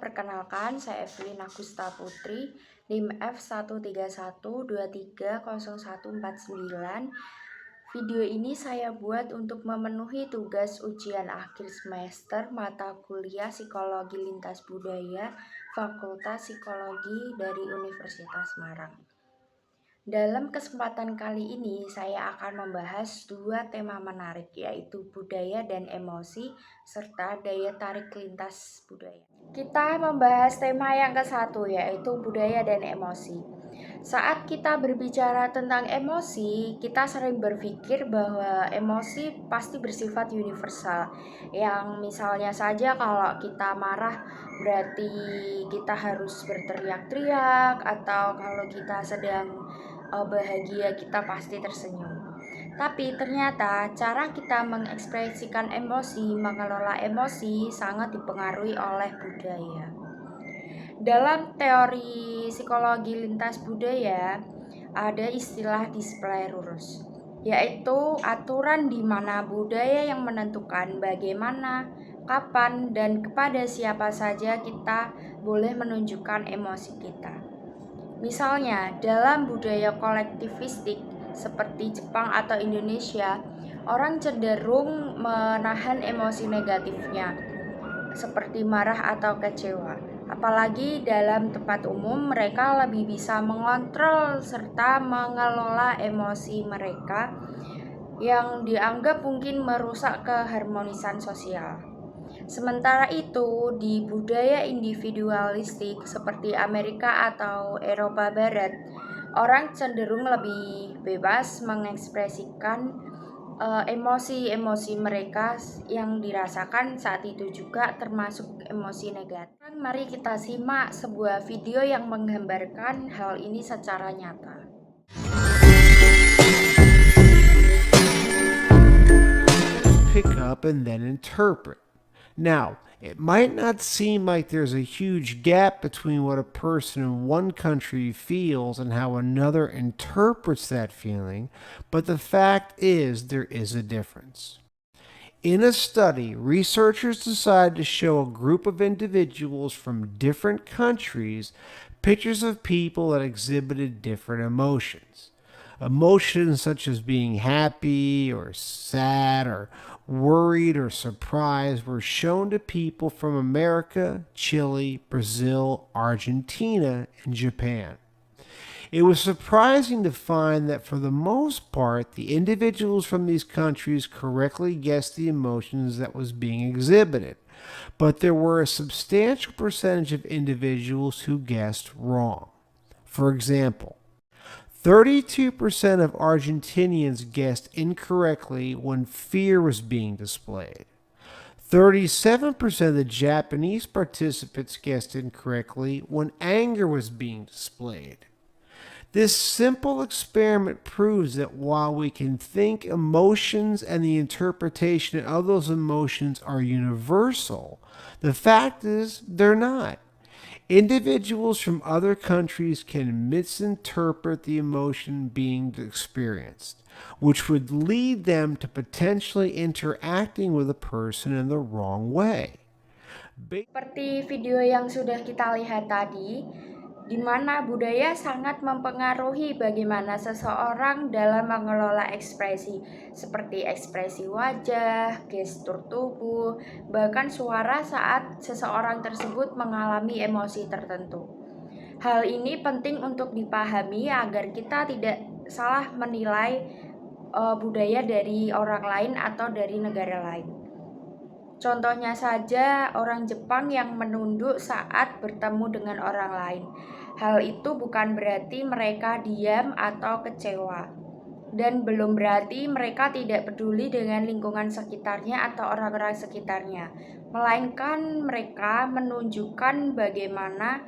Perkenalkan, saya Evelyn Agusta Putri, NIM F131230149. Video ini saya buat untuk memenuhi tugas ujian akhir semester mata kuliah Psikologi Lintas Budaya Fakultas Psikologi dari Universitas Semarang. Dalam kesempatan kali ini saya akan membahas dua tema menarik, yaitu budaya dan emosi serta daya tarik lintas budaya. Kita membahas tema yang ke-1, yaitu budaya dan emosi. Saat kita berbicara tentang emosi, kita sering berpikir bahwa emosi pasti bersifat universal. Yang misalnya saja kalau kita marah berarti kita harus berteriak-teriak, atau kalau kita sedang bahagia kita pasti tersenyum. Tapi ternyata cara kita mengekspresikan emosi, mengelola emosi sangat dipengaruhi oleh budaya. Dalam teori psikologi lintas budaya ada istilah display rules, yaitu aturan di mana budaya yang menentukan bagaimana, kapan, dan kepada siapa saja kita boleh menunjukkan emosi kita. Misalnya, dalam budaya kolektivistik seperti Jepang atau Indonesia, orang cenderung menahan emosi negatifnya, seperti marah atau kecewa. Apalagi dalam tempat umum, mereka lebih bisa mengontrol serta mengelola emosi mereka yang dianggap mungkin merusak keharmonisan sosial. Sementara itu, di budaya individualistik seperti Amerika atau Eropa Barat, orang cenderung lebih bebas mengekspresikan emosi-emosi mereka yang dirasakan saat itu, juga termasuk emosi negatif. Mari kita simak sebuah video yang menggambarkan hal ini secara nyata. Pick up and then interpret. Now, it might not seem like there's a huge gap between what a person in one country feels and how another interprets that feeling, but the fact is there is a difference. In a study, researchers decided to show a group of individuals from different countries pictures of people that exhibited different emotions. Emotions such as being happy or sad or worried or surprised were shown to people from America, Chile, Brazil, Argentina, and Japan. It was surprising to find that for the most part, the individuals from these countries correctly guessed the emotions that was being exhibited, but there were a substantial percentage of individuals who guessed wrong. For example, 32% of Argentinians guessed incorrectly when fear was being displayed. 37% of the Japanese participants guessed incorrectly when anger was being displayed. This simple experiment proves that while we can think emotions and the interpretation of those emotions are universal, the fact is they're not. Individuals from other countries can misinterpret the emotion being experienced, which would lead them to potentially interacting with a person in the wrong way. Seperti video yang sudah kita lihat tadi, di mana budaya sangat mempengaruhi bagaimana seseorang dalam mengelola ekspresi, seperti ekspresi wajah, gestur tubuh, bahkan suara saat seseorang tersebut mengalami emosi tertentu. Hal ini penting untuk dipahami agar kita tidak salah menilai budaya dari orang lain atau dari negara lain. Contohnya saja orang Jepang yang menunduk saat bertemu dengan orang lain. Hal itu bukan berarti mereka diam atau kecewa. Dan belum berarti mereka tidak peduli dengan lingkungan sekitarnya atau orang-orang sekitarnya, melainkan mereka menunjukkan bagaimana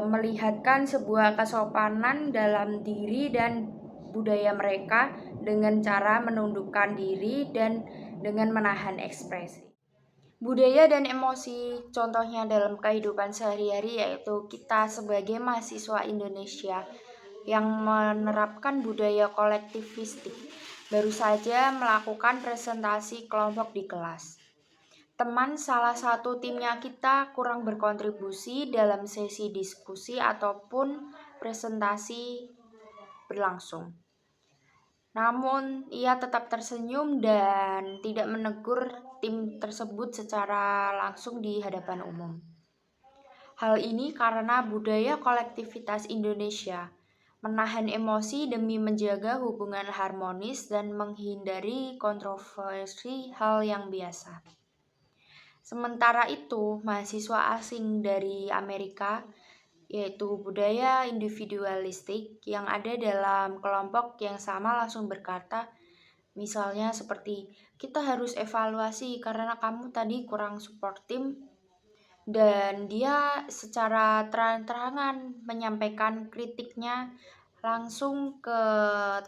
melihatkan sebuah kesopanan dalam diri dan budaya mereka dengan cara menundukkan diri dan dengan menahan ekspresi. Budaya dan emosi contohnya dalam kehidupan sehari-hari yaitu kita sebagai mahasiswa Indonesia yang menerapkan budaya kolektivistik baru saja melakukan presentasi kelompok di kelas. Teman salah satu timnya kita kurang berkontribusi dalam sesi diskusi ataupun presentasi berlangsung. Namun, ia tetap tersenyum dan tidak menegur tim tersebut secara langsung di hadapan umum. Hal ini karena budaya kolektivitas Indonesia menahan emosi demi menjaga hubungan harmonis dan menghindari kontroversi hal yang biasa. Sementara itu, mahasiswa asing dari Amerika yaitu budaya individualistik yang ada dalam kelompok yang sama langsung berkata, misalnya seperti, kita harus evaluasi karena kamu tadi kurang support tim, dan dia secara terang-terangan menyampaikan kritiknya langsung ke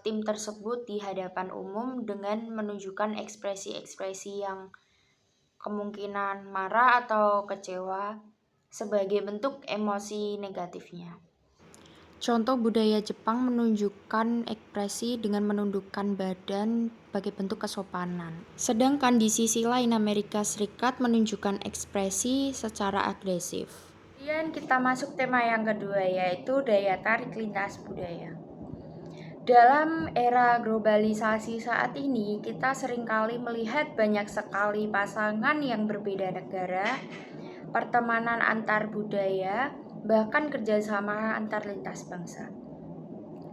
tim tersebut di hadapan umum dengan menunjukkan ekspresi-ekspresi yang kemungkinan marah atau kecewa sebagai bentuk emosi negatifnya. Contoh budaya Jepang menunjukkan ekspresi dengan menundukkan badan sebagai bentuk kesopanan. Sedangkan di sisi lain Amerika Serikat menunjukkan ekspresi secara agresif. Kemudian kita masuk tema yang kedua yaitu daya tarik lintas budaya. Dalam era globalisasi saat ini, kita seringkali melihat banyak sekali pasangan yang berbeda negara, pertemanan antar budaya, bahkan kerjasama antar lintas bangsa.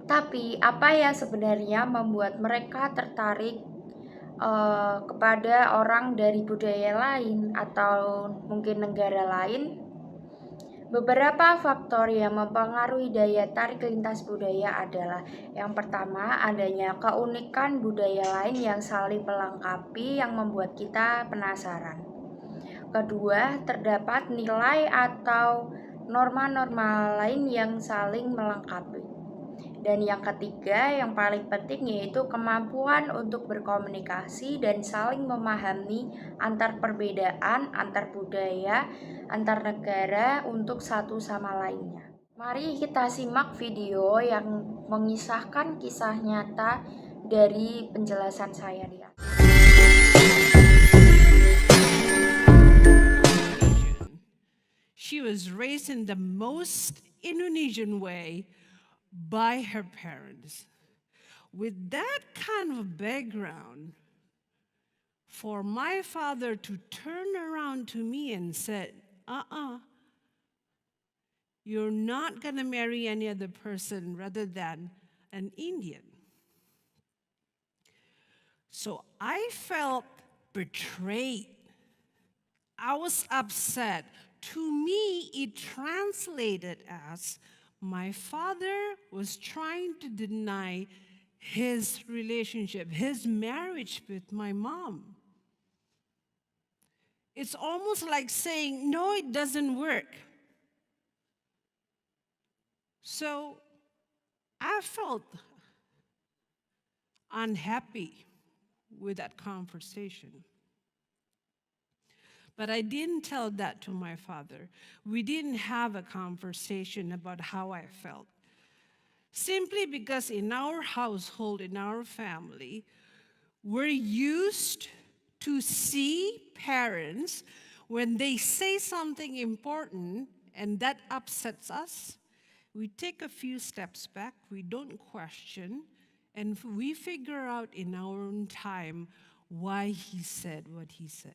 Tapi apa ya sebenarnya membuat mereka tertarik kepada orang dari budaya lain atau mungkin negara lain? Beberapa faktor yang mempengaruhi daya tarik lintas budaya adalah yang pertama, adanya keunikan budaya lain yang saling melengkapi yang membuat kita penasaran. Kedua, terdapat nilai atau norma-norma lain yang saling melengkapi. Dan yang ketiga, yang paling penting yaitu kemampuan untuk berkomunikasi dan saling memahami antar perbedaan, antar budaya, antar negara untuk satu sama lainnya. Mari kita simak video yang mengisahkan kisah nyata dari penjelasan saya di atas. She was raised in the most Indonesian way by her parents. With that kind of background, for my father to turn around to me and said, you're not going to marry any other person rather than an Indian. So I felt betrayed. I was upset. To me, it translated as my father was trying to deny his relationship, his marriage with my mom. It's almost like saying, no, it doesn't work. So I felt unhappy with that conversation. But I didn't tell that to my father. We didn't have a conversation about how I felt. Simply because in our household, in our family, we're used to see parents when they say something important and that upsets us, we take a few steps back, we don't question, and we figure out in our own time why he said what he said.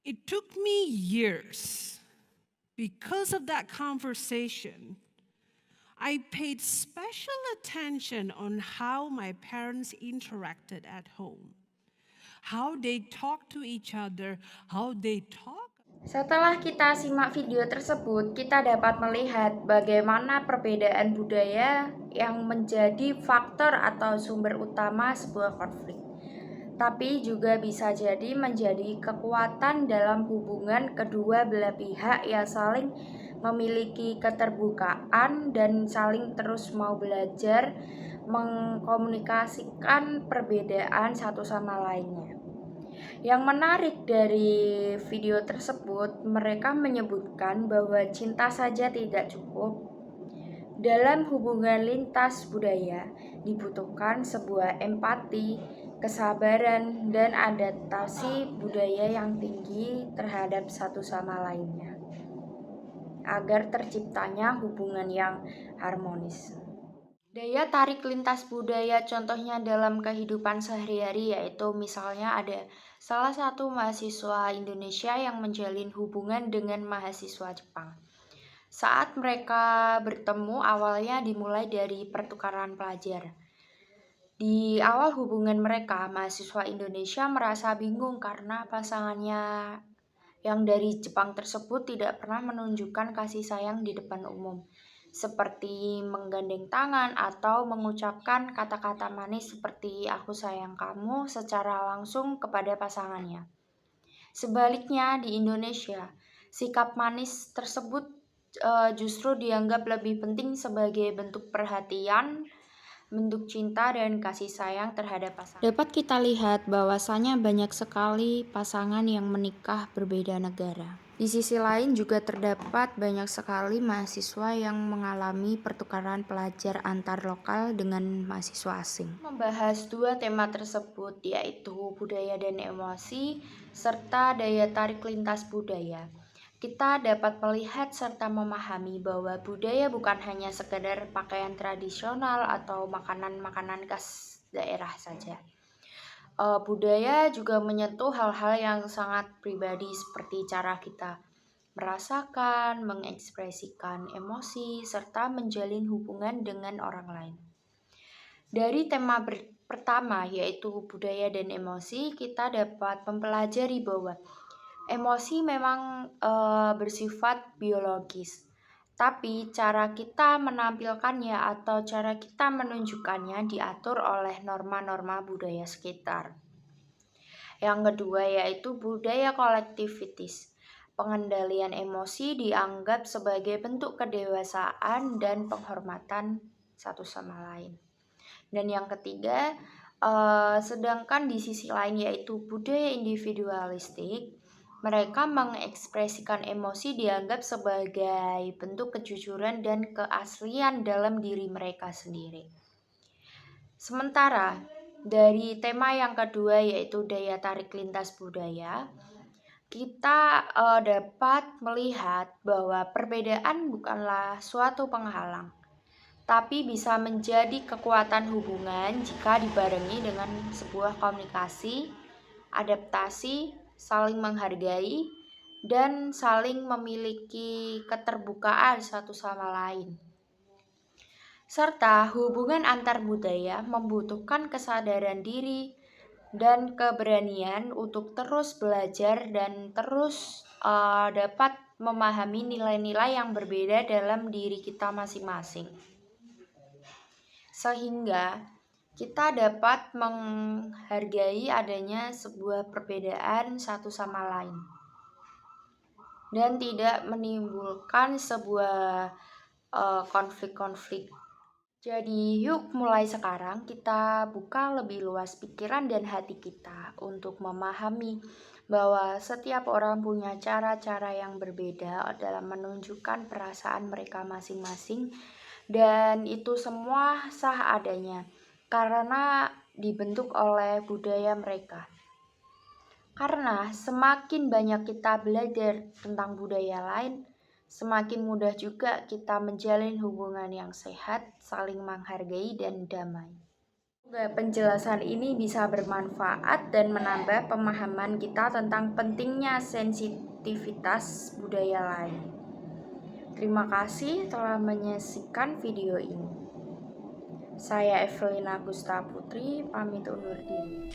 It took me years. Because of that conversation, I paid special attention on how my parents interacted at home, how they talk to each other, how they talk. Setelah kita simak video tersebut, kita dapat melihat bagaimana perbedaan budaya yang menjadi faktor atau sumber utama sebuah konflik, tapi juga bisa jadi menjadi kekuatan dalam hubungan kedua belah pihak yang saling memiliki keterbukaan dan saling terus mau belajar mengkomunikasikan perbedaan satu sama lainnya. Yang menarik dari video tersebut, mereka menyebutkan bahwa cinta saja tidak cukup. Dalam hubungan lintas budaya, dibutuhkan sebuah empati, kesabaran, dan adaptasi budaya yang tinggi terhadap satu sama lainnya, agar terciptanya hubungan yang harmonis. Daya tarik lintas budaya contohnya dalam kehidupan sehari-hari yaitu misalnya ada salah satu mahasiswa Indonesia yang menjalin hubungan dengan mahasiswa Jepang. Saat mereka bertemu awalnya dimulai dari pertukaran pelajar. Di awal hubungan mereka, mahasiswa Indonesia merasa bingung karena pasangannya yang dari Jepang tersebut tidak pernah menunjukkan kasih sayang di depan umum, seperti menggandeng tangan atau mengucapkan kata-kata manis seperti "aku sayang kamu" secara langsung kepada pasangannya. Sebaliknya di Indonesia, sikap manis tersebut justru dianggap lebih penting sebagai bentuk perhatian, bentuk cinta dan kasih sayang terhadap pasangan. Dapat kita lihat bahwasanya banyak sekali pasangan yang menikah berbeda negara. Di sisi lain juga terdapat banyak sekali mahasiswa yang mengalami pertukaran pelajar antar lokal dengan mahasiswa asing. Membahas dua tema tersebut yaitu budaya dan emosi serta daya tarik lintas budaya. Kita dapat melihat serta memahami bahwa budaya bukan hanya sekedar pakaian tradisional atau makanan-makanan khas daerah saja. Budaya juga menyentuh hal-hal yang sangat pribadi seperti cara kita merasakan, mengekspresikan emosi, serta menjalin hubungan dengan orang lain. Dari tema pertama yaitu budaya dan emosi, kita dapat mempelajari bahwa emosi memang bersifat biologis, tapi cara kita menampilkannya atau cara kita menunjukkannya diatur oleh norma-norma budaya sekitar. Yang kedua yaitu budaya kolektivitis. Pengendalian emosi dianggap sebagai bentuk kedewasaan dan penghormatan satu sama lain. Dan yang ketiga, sedangkan di sisi lain yaitu budaya individualistik, mereka mengekspresikan emosi dianggap sebagai bentuk kejujuran dan keaslian dalam diri mereka sendiri. Sementara dari tema yang kedua yaitu daya tarik lintas budaya, kita dapat melihat bahwa perbedaan bukanlah suatu penghalang, tapi bisa menjadi kekuatan hubungan jika dibarengi dengan sebuah komunikasi, adaptasi, saling menghargai, dan saling memiliki keterbukaan satu sama lain. Serta hubungan antar budaya membutuhkan kesadaran diri dan keberanian untuk terus belajar dan terus dapat memahami nilai-nilai yang berbeda dalam diri kita masing-masing. Sehingga kita dapat menghargai adanya sebuah perbedaan satu sama lain dan tidak menimbulkan sebuah konflik-konflik. Jadi yuk mulai sekarang kita buka lebih luas pikiran dan hati kita untuk memahami bahwa setiap orang punya cara-cara yang berbeda dalam menunjukkan perasaan mereka masing-masing, dan itu semua sah adanya karena dibentuk oleh budaya mereka. Karena semakin banyak kita belajar tentang budaya lain, semakin mudah juga kita menjalin hubungan yang sehat, saling menghargai, dan damai. Semoga penjelasan ini bisa bermanfaat dan menambah pemahaman kita tentang pentingnya sensitivitas budaya lain. Terima kasih telah menyaksikan video ini. Saya Evelina Gusta Putri, pamit undur diri.